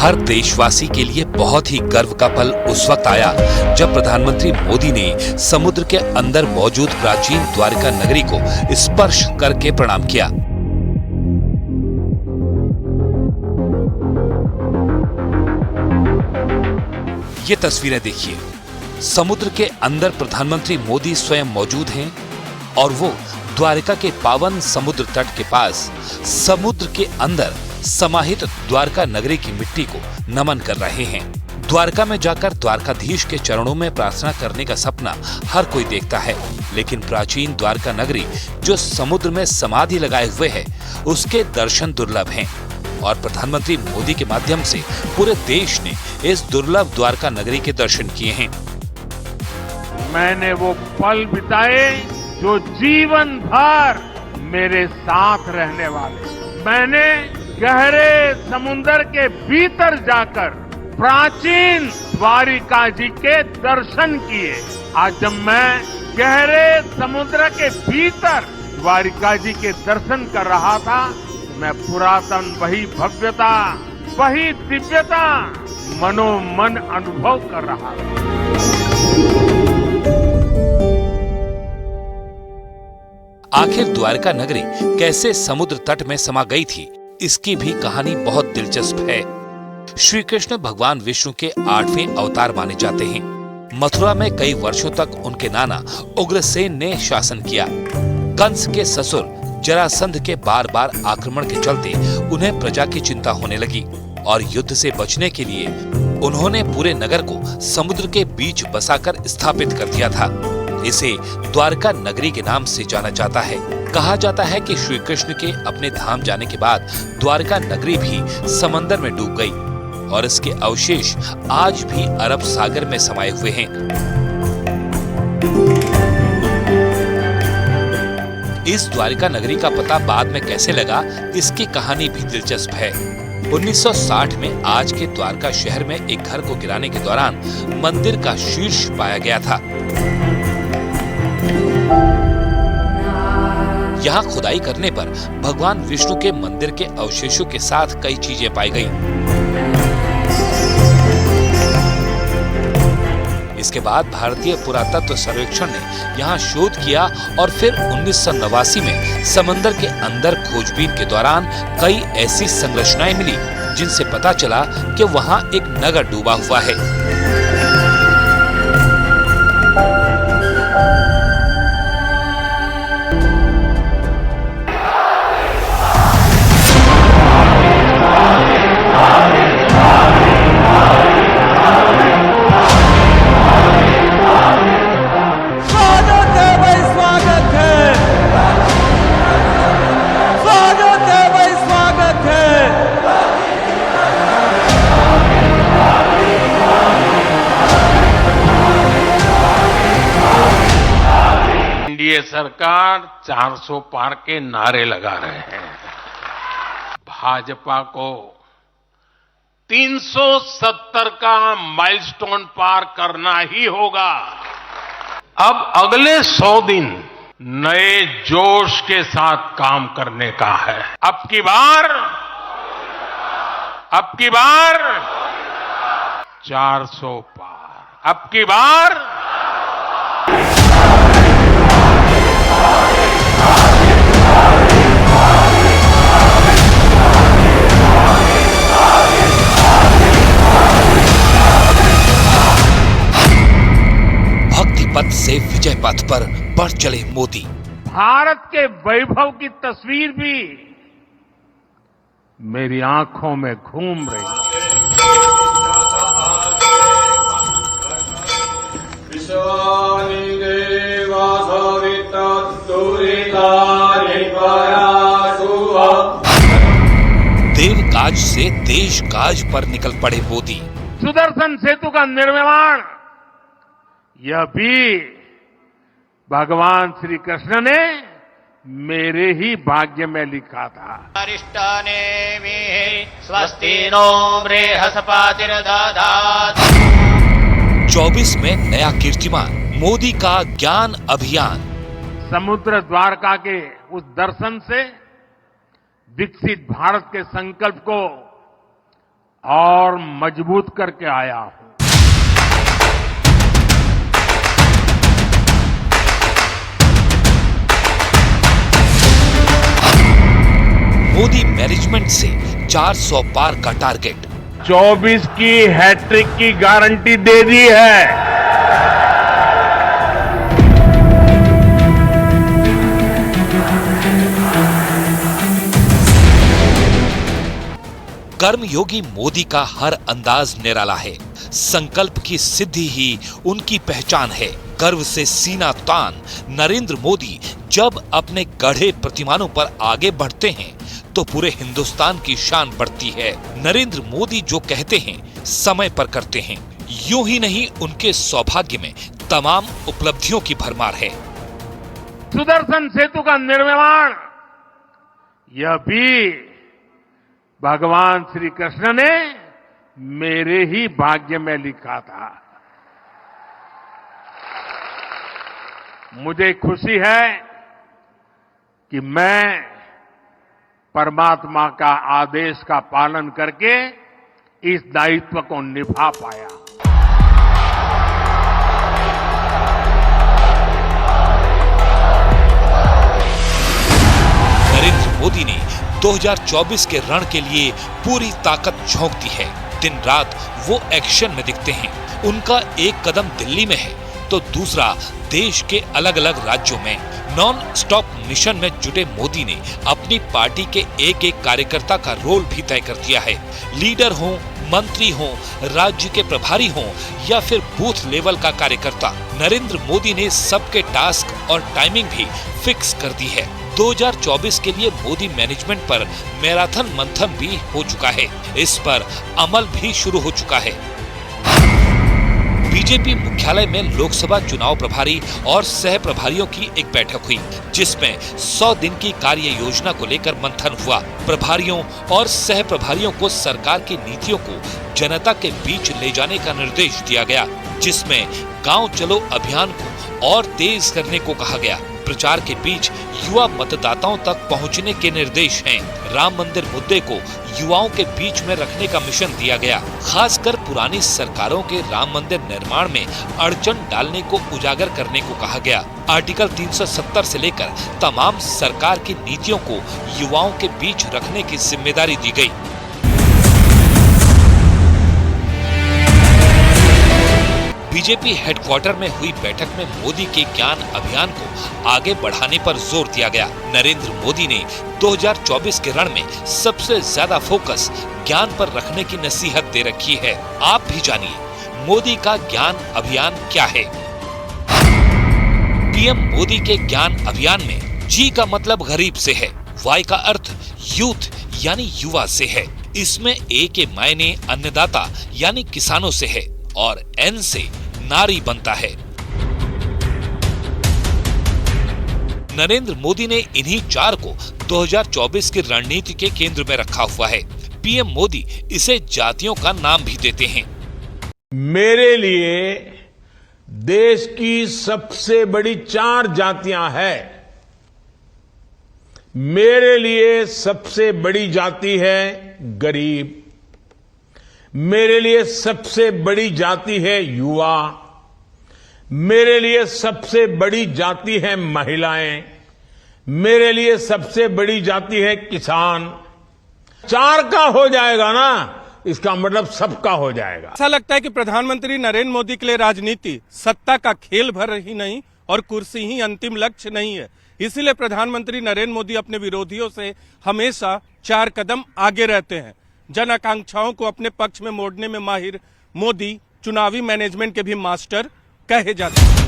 हर देशवासी के लिए बहुत ही गर्व का पल उस वक्त आया जब प्रधानमंत्री मोदी ने समुद्र के अंदर मौजूद प्राचीन द्वारका नगरी को स्पर्श करके प्रणाम किया। ये तस्वीरें देखिए, समुद्र के अंदर प्रधानमंत्री मोदी स्वयं मौजूद हैं और वो द्वारका के पावन समुद्र तट के पास समुद्र के अंदर समाहित द्वारका नगरी की मिट्टी को नमन कर रहे हैं। द्वारका में जाकर द्वारकाधीश के चरणों में प्रार्थना करने का सपना हर कोई देखता है, लेकिन प्राचीन द्वारका नगरी जो समुद्र में समाधि लगाए हुए है, उसके दर्शन दुर्लभ हैं और प्रधानमंत्री मोदी के माध्यम से पूरे देश ने इस दुर्लभ द्वारका नगरी के दर्शन किए हैं। मैंने वो पल बिताए जो जीवन भर मेरे साथ रहने वाले। मैंने गहरे समुद्र के भीतर जाकर प्राचीन द्वारिका जी के दर्शन किए। आज जब मैं गहरे समुद्र के भीतर द्वारिका जी के दर्शन कर रहा था, मैं पुरातन वही भव्यता, वही दिव्यता मनोमन अनुभव कर रहा था। आखिर द्वारका नगरी कैसे समुद्र तट में समा गई थी, इसकी भी कहानी बहुत दिलचस्प है। श्री कृष्ण भगवान विष्णु के 8वें अवतार माने जाते हैं। मथुरा में कई वर्षों तक उनके नाना उग्रसेन ने शासन किया। कंस के ससुर जरासंध के बार बार आक्रमण के चलते उन्हें प्रजा की चिंता होने लगी और युद्ध से बचने के लिए उन्होंने पूरे नगर को समुद्र के बीच बसाकर स्थापित कर दिया था। इसे द्वारका नगरी के नाम से जाना जाता है। कहा जाता है कि श्री कृष्ण के अपने धाम जाने के बाद द्वारका नगरी भी समंदर में डूब गई और इसके अवशेष आज भी अरब सागर में समाये हुए हैं। इस द्वारका नगरी का पता बाद में कैसे लगा, इसकी कहानी भी दिलचस्प है। 1960 में आज के द्वारका शहर में एक घर को गिराने के दौरान मंदिर का शीर्ष पाया गया था। यहाँ खुदाई करने पर भगवान विष्णु के मंदिर के अवशेषों के साथ कई चीजें पाई गई। इसके बाद भारतीय पुरातत्व सर्वेक्षण ने यहाँ शोध किया और फिर 1989 में समंदर के अंदर खोजबीन के दौरान कई ऐसी संरचनाएं मिली जिनसे पता चला कि वहाँ एक नगर डूबा हुआ है। ये सरकार 400 पार के नारे लगा रहे हैं। भाजपा को 370 का माइलस्टोन पार करना ही होगा। अब अगले 100 दिन नए जोश के साथ काम करने का है। अब की बार 400 पार, अब की बार भक्ति पथ से विजय पथ पर बढ़ चले मोदी। भारत के वैभव की तस्वीर भी मेरी आंखों में घूम रही है। देव काज से देश काज पर निकल पड़े मोदी। सुदर्शन सेतु का निर्माण यह भी भगवान श्री कृष्ण ने मेरे ही भाग्य में लिखा था। अरिष्टाने में स्वस्ति नो बृहस्पतिर्दधातु। 24 में नया कीर्तिमान, मोदी का ज्ञान अभियान। समुद्र द्वारका के उस दर्शन से विकसित भारत के संकल्प को और मजबूत करके आया हूं। मोदी मैनेजमेंट से 400 पार का टारगेट, 24 की हैट्रिक की गारंटी दे दी है। कर्मयोगी मोदी का हर अंदाज निराला है। संकल्प की सिद्धि ही उनकी पहचान है। गर्व से सीना तान नरेंद्र मोदी जब अपने गढ़े प्रतिमानों पर आगे बढ़ते हैं तो पूरे हिंदुस्तान की शान बढ़ती है। नरेंद्र मोदी जो कहते हैं समय पर करते हैं। यूं ही नहीं, उनके सौभाग्य में तमाम उपलब्धियों की भरमार है। सुदर्शन सेतु का निर्माण यह भी भगवान श्री कृष्ण ने मेरे ही भाग्य में लिखा था। मुझे खुशी है कि मैं परमात्मा का आदेश का पालन करके इस दायित्व को निभा पाया। नरेंद्र मोदी ने 2024 के रण के लिए पूरी ताकत झोंक दी है। दिन रात वो एक्शन में दिखते हैं। उनका एक कदम दिल्ली में है तो दूसरा देश के अलग अलग राज्यों में। नॉन स्टॉप मिशन में जुटे मोदी ने अपनी पार्टी के एक एक कार्यकर्ता का रोल भी तय कर दिया है। लीडर हो, मंत्री हो, राज्य के प्रभारी हो या फिर बूथ लेवल का कार्यकर्ता, नरेंद्र मोदी ने सबके टास्क और टाइमिंग भी फिक्स कर दी है। 2024 के लिए मोदी मैनेजमेंट पर मैराथन मंथन भी हो चुका है। इस पर अमल भी शुरू हो चुका है। बीजेपी मुख्यालय में लोकसभा चुनाव प्रभारी और सह प्रभारियों की एक बैठक हुई, जिसमें 100 दिन की कार्य योजना को लेकर मंथन हुआ। प्रभारियों और सह प्रभारियों को सरकार की नीतियों को जनता के बीच ले जाने का निर्देश दिया गया, जिसमें गांव चलो अभियान को और तेज करने को कहा गया। प्रचार के बीच युवा मतदाताओं तक पहुंचने के निर्देश हैं। राम मंदिर मुद्दे को युवाओं के बीच में रखने का मिशन दिया गया। खासकर पुरानी सरकारों के राम मंदिर निर्माण में अड़चन डालने को उजागर करने को कहा गया। आर्टिकल 370 से लेकर तमाम सरकार की नीतियों को युवाओं के बीच रखने की जिम्मेदारी दी गई। बीजेपी हेडक्वार्टर में हुई बैठक में मोदी के ज्ञान अभियान को आगे बढ़ाने पर जोर दिया गया। नरेंद्र मोदी ने 2024 के रण में सबसे ज्यादा फोकस ज्ञान पर रखने की नसीहत दे रखी है। आप भी जानिए मोदी का ज्ञान अभियान क्या है। पीएम मोदी के ज्ञान अभियान में जी का मतलब गरीब से है, वाई का अर्थ यूथ यानी युवा से है, इसमें ए के मायने अन्नदाता यानी किसानों से है और एन से नारी बनता है। नरेंद्र मोदी ने इन्हीं 4 को 2024 की रणनीति के केंद्र में रखा हुआ है। पीएम मोदी इसे जातियों का नाम भी देते हैं। मेरे लिए देश की सबसे बड़ी 4 जातियां हैं। मेरे लिए सबसे बड़ी जाति है गरीब, मेरे लिए सबसे बड़ी जाति है युवा, मेरे लिए सबसे बड़ी जाति है महिलाएं, मेरे लिए सबसे बड़ी जाति है किसान। 4 का हो जाएगा ना, इसका मतलब सबका हो जाएगा। ऐसा लगता है कि प्रधानमंत्री नरेंद्र मोदी के लिए राजनीति सत्ता का खेल भर ही नहीं और कुर्सी ही अंतिम लक्ष्य नहीं है। इसीलिए प्रधानमंत्री नरेंद्र मोदी अपने विरोधियों से हमेशा 4 कदम आगे रहते हैं। जन आकांक्षाओं को अपने पक्ष में मोड़ने में माहिर मोदी चुनावी मैनेजमेंट के भी मास्टर कहे जाते हैं।